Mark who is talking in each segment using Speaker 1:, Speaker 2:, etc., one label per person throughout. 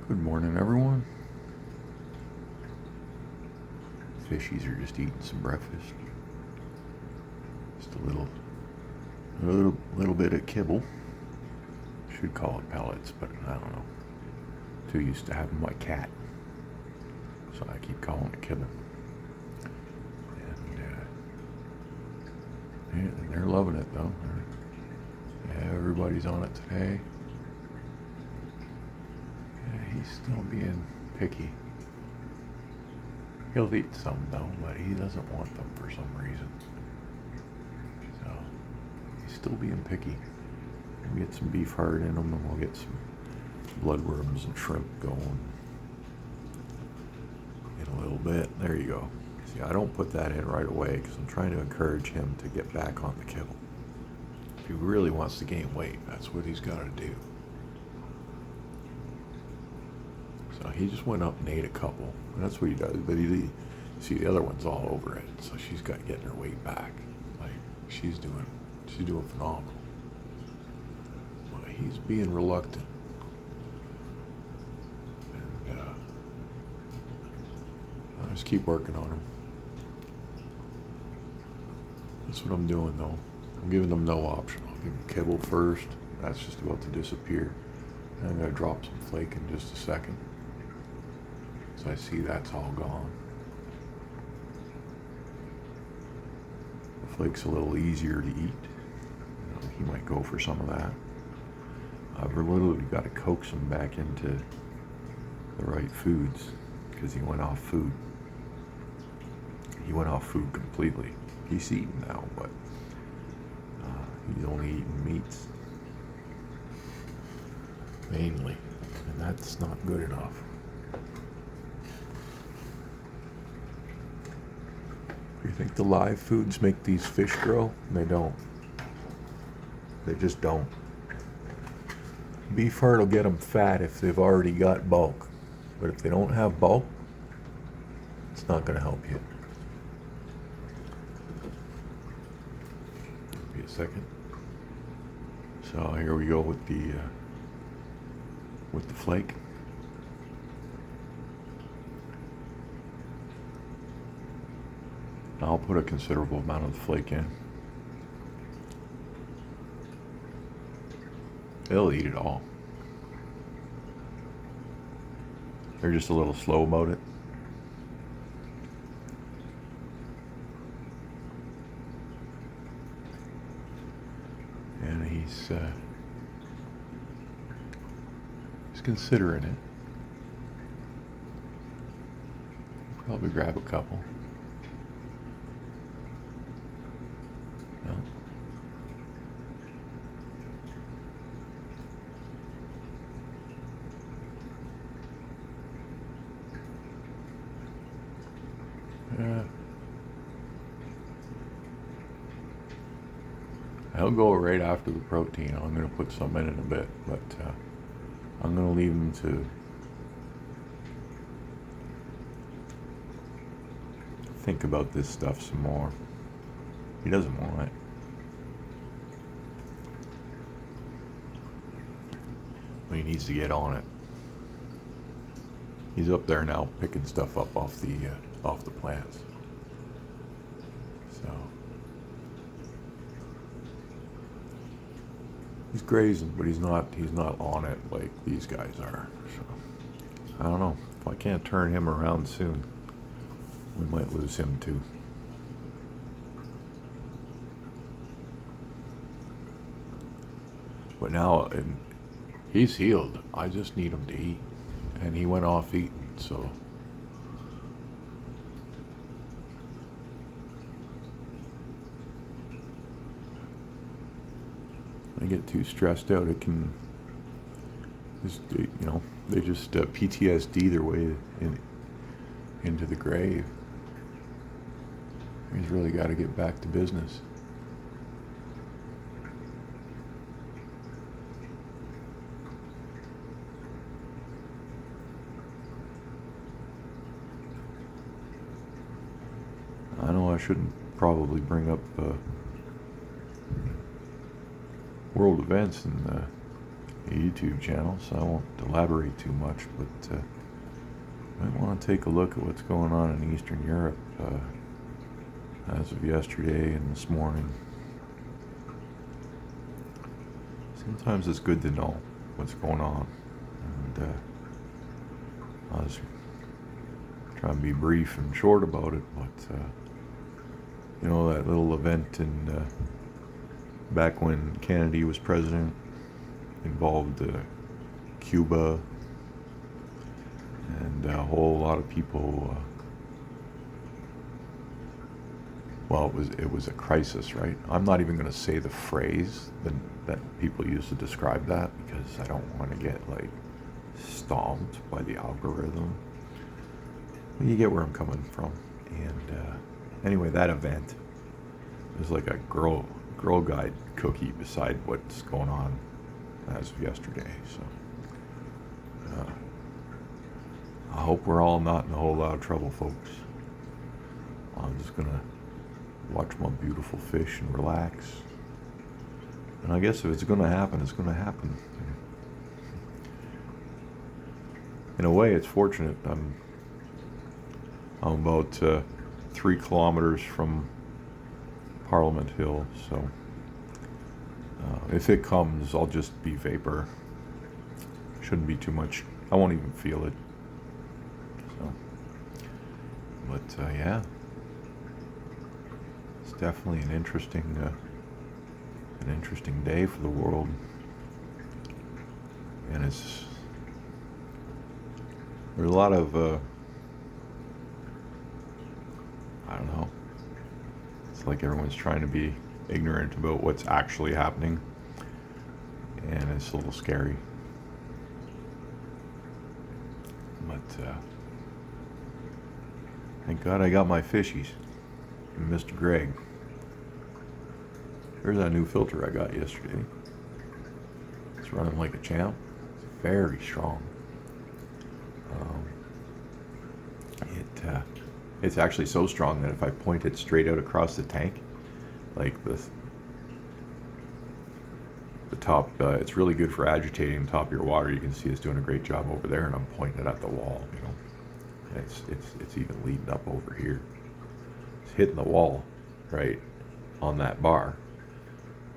Speaker 1: Good morning, everyone. Fishies are just eating some breakfast. Just a little bit of kibble. Should call it pellets, but I don't know. Too used to having my cat, so I keep calling it kibble. And they're loving it though. Everybody's on it today. He's still being picky. He'll eat some though, but he doesn't want them for some reason. So he's still being picky. We'll get some beef heart in him, and we'll get some bloodworms and shrimp going in a little bit. There you go. See, I don't put that in right away because I'm trying to encourage him to get back on the kibble. If he really wants to gain weight, that's what he's got to do. So he just went up and ate a couple. And that's what he does. But see, the other one's all over it. So she's got getting her weight back. Like she's doing phenomenal. But he's being reluctant. And I just keep working on him. That's what I'm doing though. I'm giving them no option. I'll give them kibble first. That's just about to disappear. And I'm gonna drop some flake in just a second. So I see that's all gone. The flake's a little easier to eat. He might go for some of that. I've literally got to coax him back into the right foods because he went off food. He went off food completely. He's eating now, but he's only eating meats mainly, and that's not good enough. You think the live foods make these fish grow? They don't. They just don't. Beef heart will get them fat if they've already got bulk. But if they don't have bulk, it's not going to help you. Give me a second. So here we go with the flake. I'll put a considerable amount of the flake in. They'll eat it all. They're just a little slow about it. And he's considering it. Probably grab a couple. No. I'll go right after the protein. I'm going to put some in a bit, but I'm going to leave him to think about this stuff some more. He doesn't want it. But he needs to get on it. He's up there now picking stuff up off the plants. So he's grazing, but he's not on it like these guys are. So I don't know. If I can't turn him around soon, we might lose him too. But now he's healed. I just need him to eat. And he went off eating, so I get too stressed out, it can just, they just PTSD their way into the grave. He's really got to get back to business. I know I shouldn't probably bring up world events YouTube channel, so I won't elaborate too much, but I want to take a look at what's going on in Eastern Europe as of yesterday and this morning. Sometimes it's good to know what's going on, and I'll just try and be brief and short about it, but you know, that little event in back when Kennedy was president involved Cuba, and a whole lot of people, well, it was a crisis, right? I'm not even going to say the phrase that people use to describe that, because I don't want to get like stomped by the algorithm. You get where I'm coming from. And anyway, that event is like a girl guide cookie beside what's going on as of yesterday. So I hope we're all not in a whole lot of trouble, folks. I'm just gonna watch my beautiful fish and relax. And I guess if it's gonna happen, it's gonna happen. In a way, it's fortunate. I'm about 3 kilometers from Parliament Hill, so if it comes, I'll just be vapor. Shouldn't be too much. I won't even feel it. So, but yeah, it's definitely an interesting day for the world, and there's a lot of I don't know. It's like everyone's trying to be ignorant about what's actually happening, and it's a little scary. But thank God I got my fishies from Mr. Greg. There's that new filter I got yesterday. It's running like a champ. It's very strong. It's actually so strong that if I point it straight out across the tank, like the top, it's really good for agitating the top of your water. You can see it's doing a great job over there, and I'm pointing it at the wall. You know, and it's even leading up over here. It's hitting the wall, right, on that bar,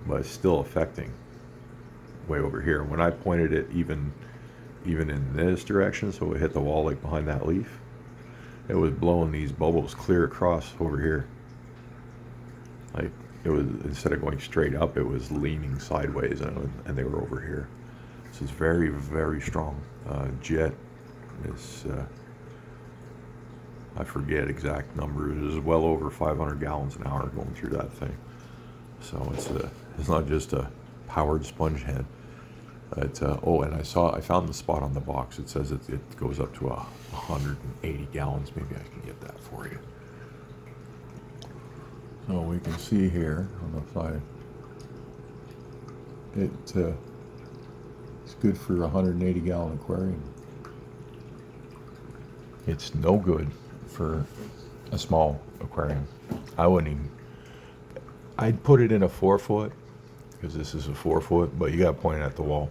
Speaker 1: but it's still affecting way over here. When I pointed it even in this direction, so it hit the wall like behind that leaf, it was blowing these bubbles clear across over here. Like, it was, instead of going straight up, it was leaning sideways, and they were over here. So it's very, very strong. Jet is, I forget exact numbers, it is well over 500 gallons an hour going through that thing. So it's not just a powered sponge head. And I found the spot on the box. It says it goes up to 180 gallons. Maybe I can get that for you. So we can see here on the side, it's good for a 180 gallon aquarium. It's no good for a small aquarium. I'd put it in a 4-foot, because this is a 4-foot, but you got to point it at the wall.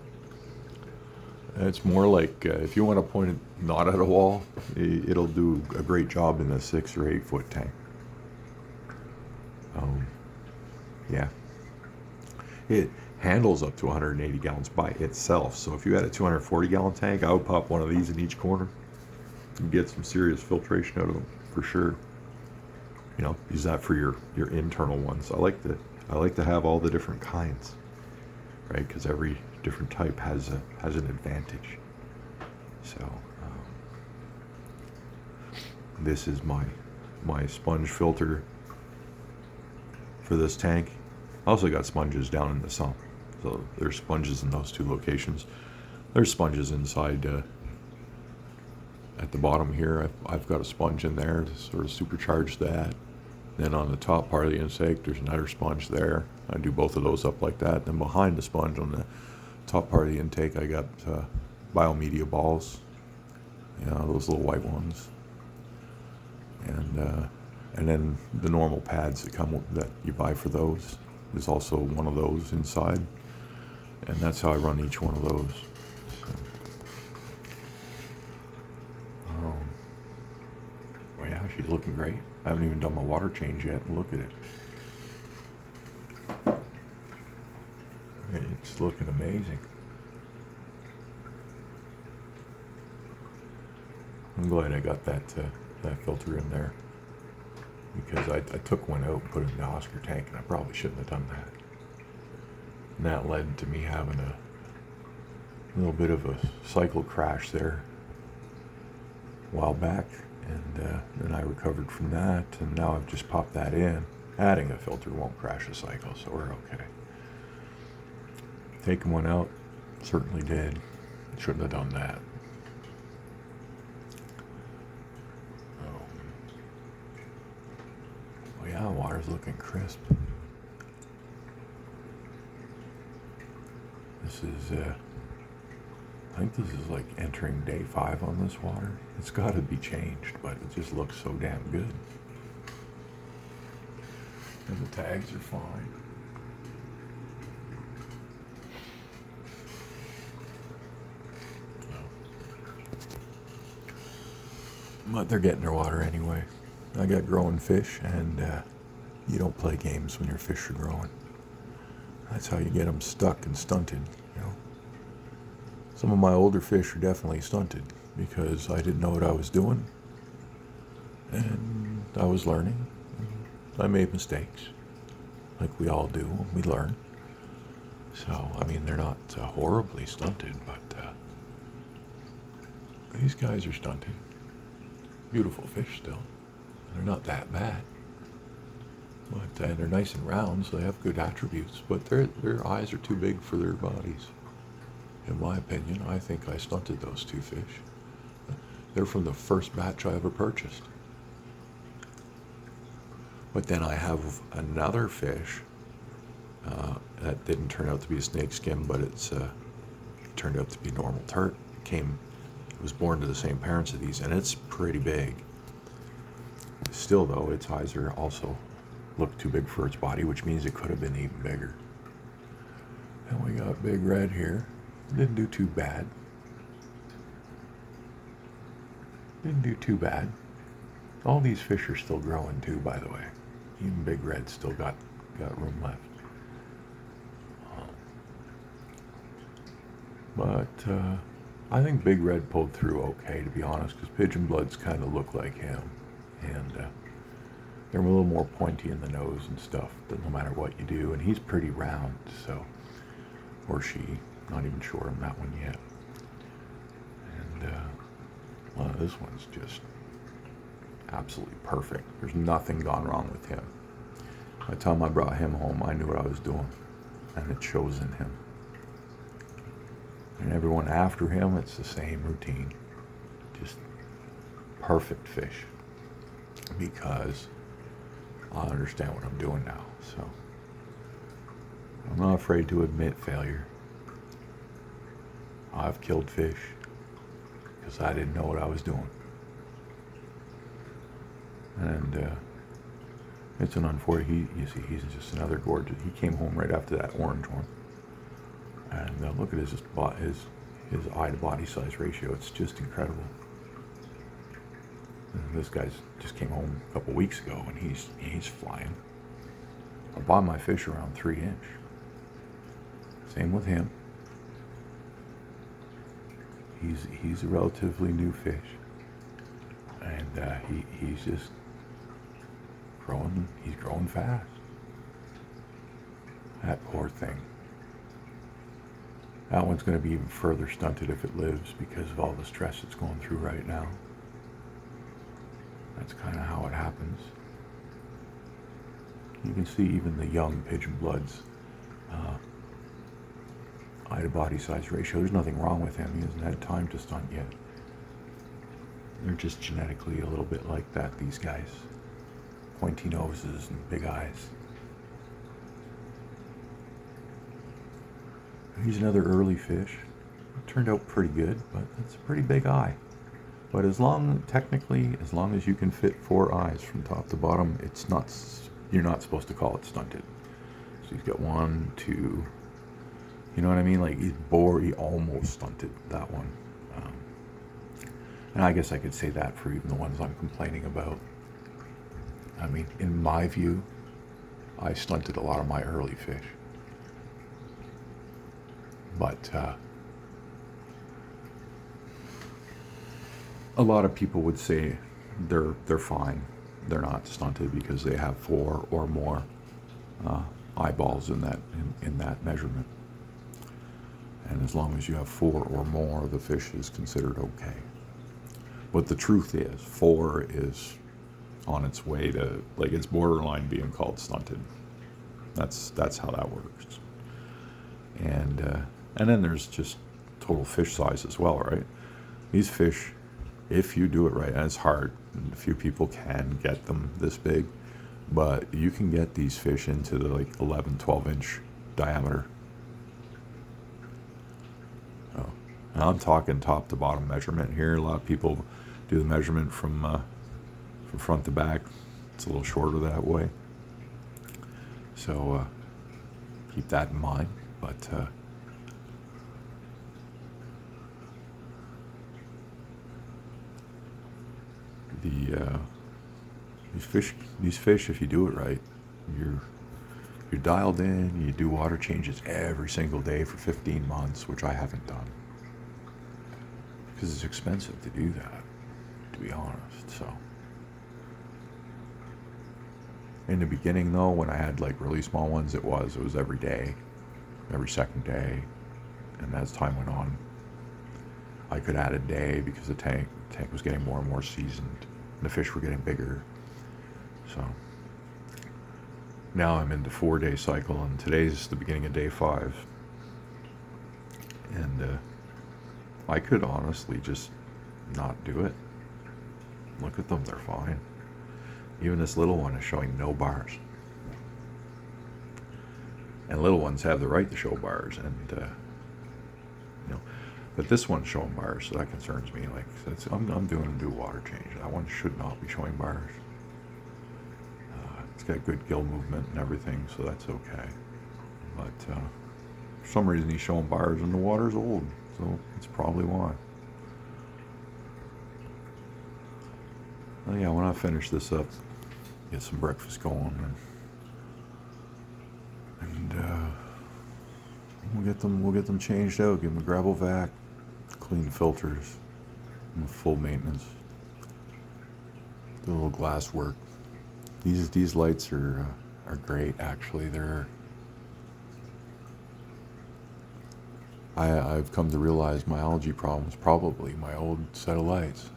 Speaker 1: It's more like if you want to point it not at a wall, it'll do a great job in a 6 or 8 foot tank. Yeah. It handles up to 180 gallons by itself. So if you had a 240 gallon tank, I would pop one of these in each corner and get some serious filtration out of them for sure. You know, use that for your internal ones. I like to have all the different kinds, right? Because every different type has an advantage. So this is my sponge filter for this tank. I also got sponges down in the sump. So there's sponges in those 2 locations. There's sponges inside at the bottom here. I've got a sponge in there to sort of supercharge that. Then on the top part of the intake, there's another sponge there. I do both of those up like that. Then behind the sponge on the top part of the intake, I got biomedia balls. You know, those little white ones. And then the normal pads that you buy for those. There's also one of those inside. And that's how I run each one of those. So, well, yeah, she's looking great. I haven't even done my water change yet. Look at it. It's looking amazing. I'm glad I got that filter in there, because I took one out and put it in the Oscar tank, and I probably shouldn't have done that. And that led to me having a little bit of a cycle crash there a while back, and then I recovered from that, and now I've just popped that in. Adding a filter won't crash a cycle, so we're okay. Taking one out certainly did. Shouldn't have done that. Oh yeah, water's looking crisp. This is, I think this is like entering day 5 on this water. It's got to be changed, but it just looks so damn good. And the tags are fine. But they're getting their water anyway. I got growing fish, and you don't play games when your fish are growing. That's how you get them stuck and stunted, you know. Some of my older fish are definitely stunted because I didn't know what I was doing, and I was learning. I made mistakes, like we all do when we learn. So, I mean, they're not horribly stunted, but these guys are stunted. Beautiful fish still. They're not that bad. But they're nice and round, so they have good attributes. But their eyes are too big for their bodies. In my opinion, I think I stunted those 2 fish. They're from the first batch I ever purchased. But then I have another fish that didn't turn out to be a snakeskin, but it turned out to be normal turt. It was born to the same parents of these, and it's pretty big. Still, though, its eyes are also look too big for its body, which means it could have been even bigger. And we got Big Red here. Didn't do too bad. Didn't do too bad. All these fish are still growing too, by the way. Even Big Red still got room left. But I think Big Red pulled through okay, to be honest, because Pigeon Bloods kind of look like him. And they're a little more pointy in the nose and stuff, no matter what you do. And he's pretty round, so, or she, not even sure on that one yet. And well, this one's just absolutely perfect. There's nothing gone wrong with him. By the time I brought him home, I knew what I was doing, and it shows in him. And everyone after him, it's the same routine. Just perfect fish. Because I understand what I'm doing now, so I'm not afraid to admit failure. I've killed fish because I didn't know what I was doing. And it's an unfortunate, you see, he's just another gorgeous. He came home right after that orange one. And look at his eye to body size ratio. It's just incredible. And this guy's just came home a couple weeks ago, and he's flying. I buy my fish around 3-inch. Same with him. He's a relatively new fish, and he's just growing. He's growing fast. That poor thing. That one's going to be even further stunted if it lives because of all the stress it's going through right now. That's kind of how it happens. You can see even the young Pigeon Bloods eye to body size ratio. There's nothing wrong with him. He hasn't had time to stunt yet. They're just genetically a little bit like that, these guys. Pointy noses and big eyes. He's another early fish. It turned out pretty good, but it's a pretty big eye. But technically, as long as you can fit 4 eyes from top to bottom, you're not supposed to call it stunted. So you've got 1, 2, You know what I mean? Like he almost stunted that one. Um, and I guess I could say that for even the ones I'm complaining about. I mean, in my view, I stunted a lot of my early fish. But a lot of people would say they're fine. They're not stunted because they have 4 or more eyeballs in that measurement. And as long as you have 4 or more, the fish is considered okay. But the truth is, 4 is on its way to, like, it's borderline being called stunted. That's how that works. And then there's just total fish size as well, right? These fish, if you do it right, and it's hard, and a few people can get them this big, but you can get these fish into the like 11, 12 inch diameter. Oh, and I'm talking top to bottom measurement here. A lot of people do the measurement from front to back. It's a little shorter that way. So keep that in mind. But these fish, if you do it right, you're dialed in. You do water changes every single day for 15 months, which I haven't done because it's expensive to do that, to be honest. So in the beginning, though, when I had like really small ones, it was every day, every second day, and as time went on, I could add a day because the tank was getting more and more seasoned, and the fish were getting bigger. So now I'm into 4-day cycle, and today's the beginning of day 5. And I could honestly just not do it. Look at them, they're fine. Even this little one is showing no bars. And little ones have the right to show bars, and but this one's showing bars, so that concerns me. Like, I'm doing a new water change. That one should not be showing bars. It's got good gill movement and everything, so that's okay. But for some reason he's showing bars, and the water's old, so that's probably why. Well, yeah, when I finish this up, get some breakfast going, and we'll get them changed out, give them a gravel vac, clean filters, and full maintenance. Do a little glass work. These lights are great, actually. I've come to realize my algae problem is probably my old set of lights,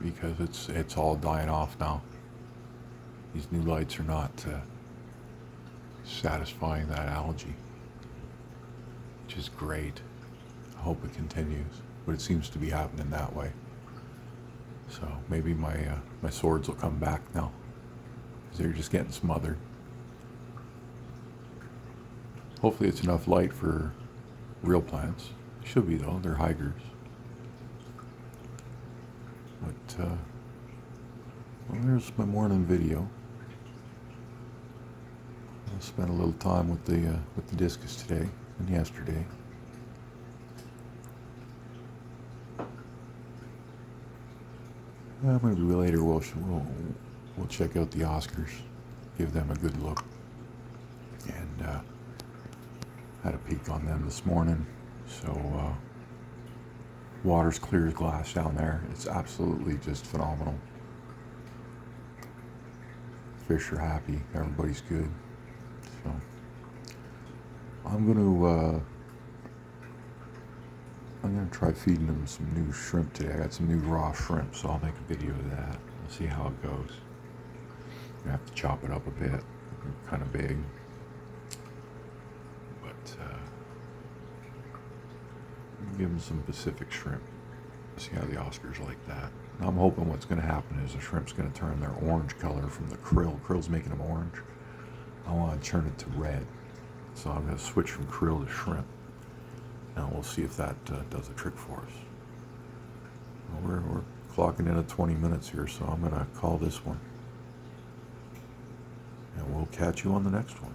Speaker 1: because it's all dying off now. These new lights are not satisfying that algae, which is great. I hope it continues, but it seems to be happening that way. So maybe my swords will come back now, because they're just getting smothered. Hopefully it's enough light for real plants. Should be, though. They're hygers. But well, there's my morning video. I spent a little time with the Discus today and yesterday. Maybe later we'll check out the Oscars, give them a good look, and had a peek on them this morning. So water's clear as glass down there. It's absolutely just phenomenal. Fish are happy. Everybody's good. So I'm gonna try feeding them some new shrimp today. I got some new raw shrimp, so I'll make a video of that. We'll see how it goes. I have to chop it up a bit. They're kind of big, but give them some Pacific shrimp. See how the Oscars like that. And I'm hoping what's going to happen is the shrimp's going to turn their orange color from the krill. Krill's making them orange. I want to turn it to red. So I'm going to switch from krill to shrimp. And we'll see if that does a trick for us. Well, we're clocking in at 20 minutes here, so I'm going to call this one. And we'll catch you on the next one.